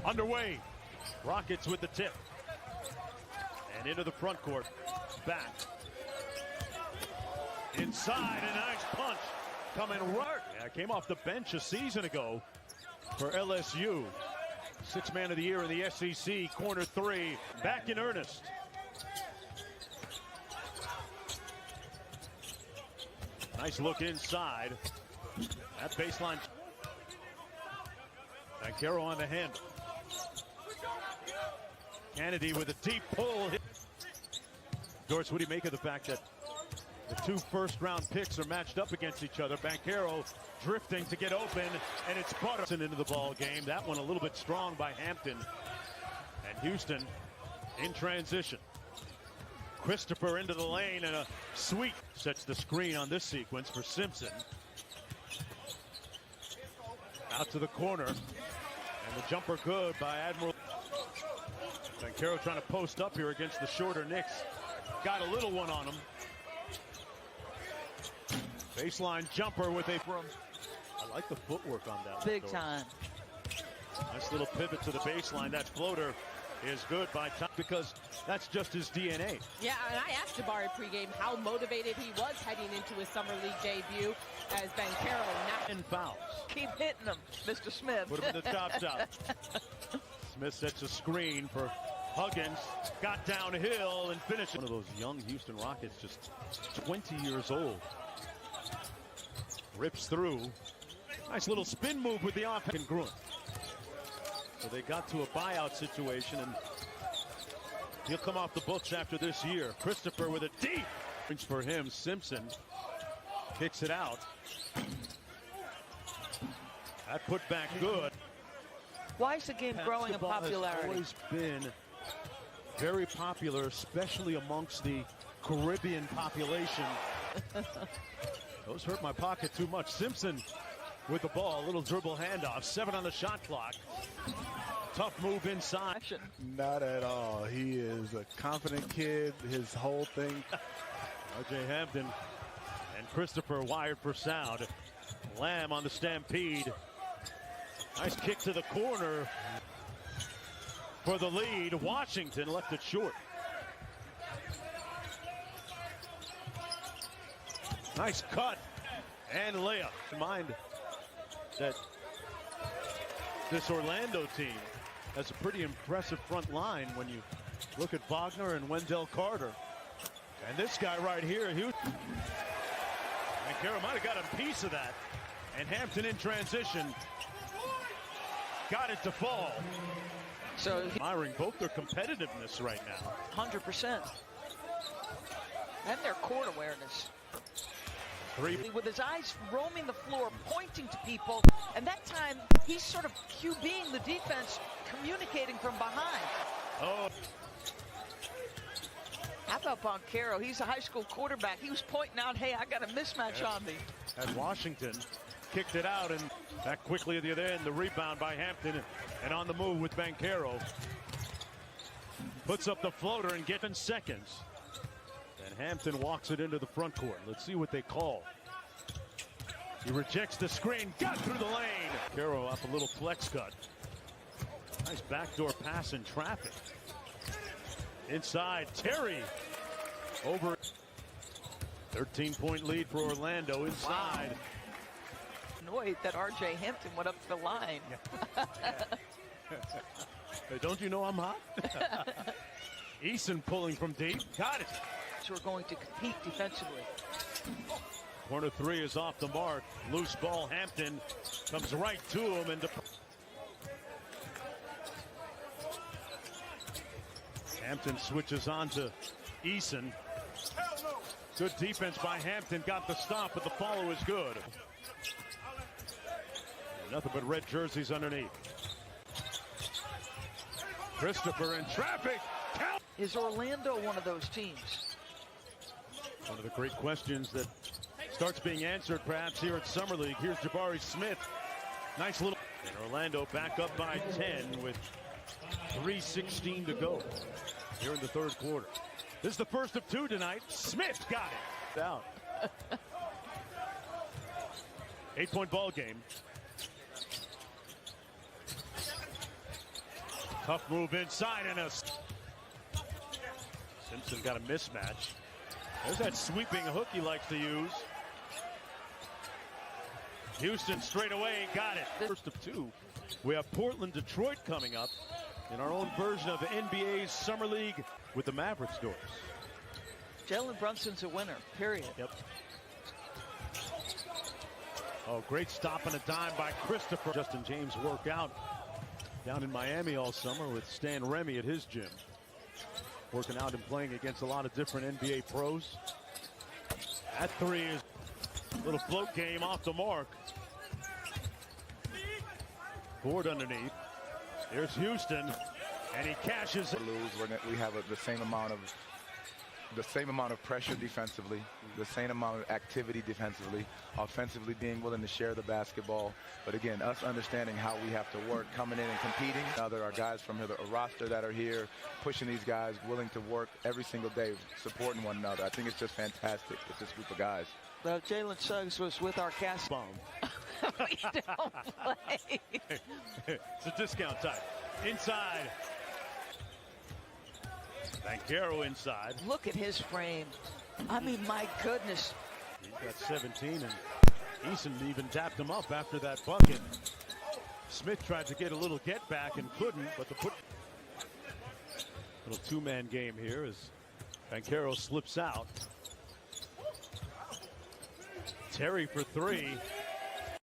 Underway. Rockets with the tip. And into the front court. Back. Inside, a nice punch. Coming right. Yeah, came off the bench a season ago for LSU. Sixth man of the year in the SEC. Corner three. Back in earnest. Nice look inside. That baseline. Banchero on the handle. Kennedy with a deep pull. Doris, what do you make of the fact that the two first-round picks are matched up against each other? Banchero drifting to get open, and it's Butterson into the ball game. That one a little bit strong by Hampton. And Houston in transition. Christopher into the lane, and a sweep sets the screen on this sequence for Simpson. Out to the corner, and the jumper good by Admiral. Banchero trying to post up here against the shorter Knicks. Got a little one on him. Baseline jumper with a from. I like the footwork on that. Big time. Nice little pivot to the baseline. That floater is good by Tom because that's just his DNA. Yeah, and I asked Jabari pregame how motivated he was heading into his summer league debut as Banchero now. 10 fouls. Keep hitting them, Mr. Smith. Put him in the top. Smith sets a screen for Huggins. Got downhill and finished. One of those young Houston Rockets, just 20 years old. Rips through. Nice little spin move with the offense. Congruent. So they got to a buyout situation, and he'll come off the books after this year. Christopher with a deep for him. Simpson kicks it out. That put back good. Why is the game growing in popularity? Has always been very popular, especially amongst the Caribbean population. Those hurt my pocket too much. Simpson with the ball, a little dribble handoff. 7 on the shot clock. Tough move inside. Not at all. He is a confident kid. His whole thing. R.J. Hampton and Christopher wired for sound. Lamb on the stampede. Nice kick to the corner for the lead. Washington left it short. Nice cut and layup. Mind that this Orlando team has a pretty impressive front line when you look at Wagner and Wendell Carter. And this guy right here, Banchero might have got a piece of that. And Hampton in transition. Got it to fall. So admiring both their competitiveness right now. 100%. And their court awareness. Three. With his eyes roaming the floor, pointing to people, and that time he's sort of QBing the defense, communicating from behind. Oh. How about Banchero? He's a high school quarterback. He was pointing out, hey, I got a mismatch on me. And Washington kicked it out, and back quickly at the other end. The rebound by Hampton, and on the move with Banchero. Puts up the floater and gets in seconds. And Hampton walks it into the front court. Let's see what they call. He rejects the screen. Got through the lane. Banchero off a little flex cut. Nice backdoor pass in traffic. Inside, Terry. Over. 13-point lead for Orlando inside. Wow. Annoyed that R.J. Hampton went up the line. Hey, don't you know I'm hot? Eason pulling from deep. Got it. We're going to compete defensively. Corner three is off the mark. Loose ball. Hampton comes right to him. And Hampton switches on to Eason. Good defense by Hampton. Got the stop, but the follow is good. Nothing but red jerseys underneath. Christopher in traffic. Count. Is Orlando one of those teams? One of the great questions that starts being answered perhaps here at Summer League. Here's Jabari Smith. Nice little. And Orlando back up by 10 with 3:16 to go here in the third quarter. This is the first of two tonight. Smith got it. Down. 8-point ball game. Tough move inside and Simpson got a mismatch. There's that sweeping hook he likes to use. Houston straight away got it. First of two. We have Portland, Detroit coming up in our own version of the NBA's Summer League with the Mavericks doors. Jalen Brunson's a winner, period. Yep. Oh, great stop and a dime by Christopher. Justin James worked out down in Miami all summer with Stan Remy at his gym. Working out and playing against a lot of different NBA pros. That three is a little float game off the mark. Board underneath. There's Houston, and he cashes it. We have the same amount of pressure defensively, the same amount of activity defensively, offensively being willing to share the basketball. But again, us understanding how we have to work, coming in and competing. Now there are guys from a roster that are here, pushing these guys, willing to work every single day, supporting one another. I think it's just fantastic with this group of guys. Well, Jalen Suggs was with our cast. Bomb. We don't play. It's a discount time. Inside. Banchero inside. Look at his frame. I mean, my goodness. He's got 17, and Eason even tapped him up after that bucket. Smith tried to get a little get back and couldn't, but the little two-man game here as Banchero slips out. Terry for three.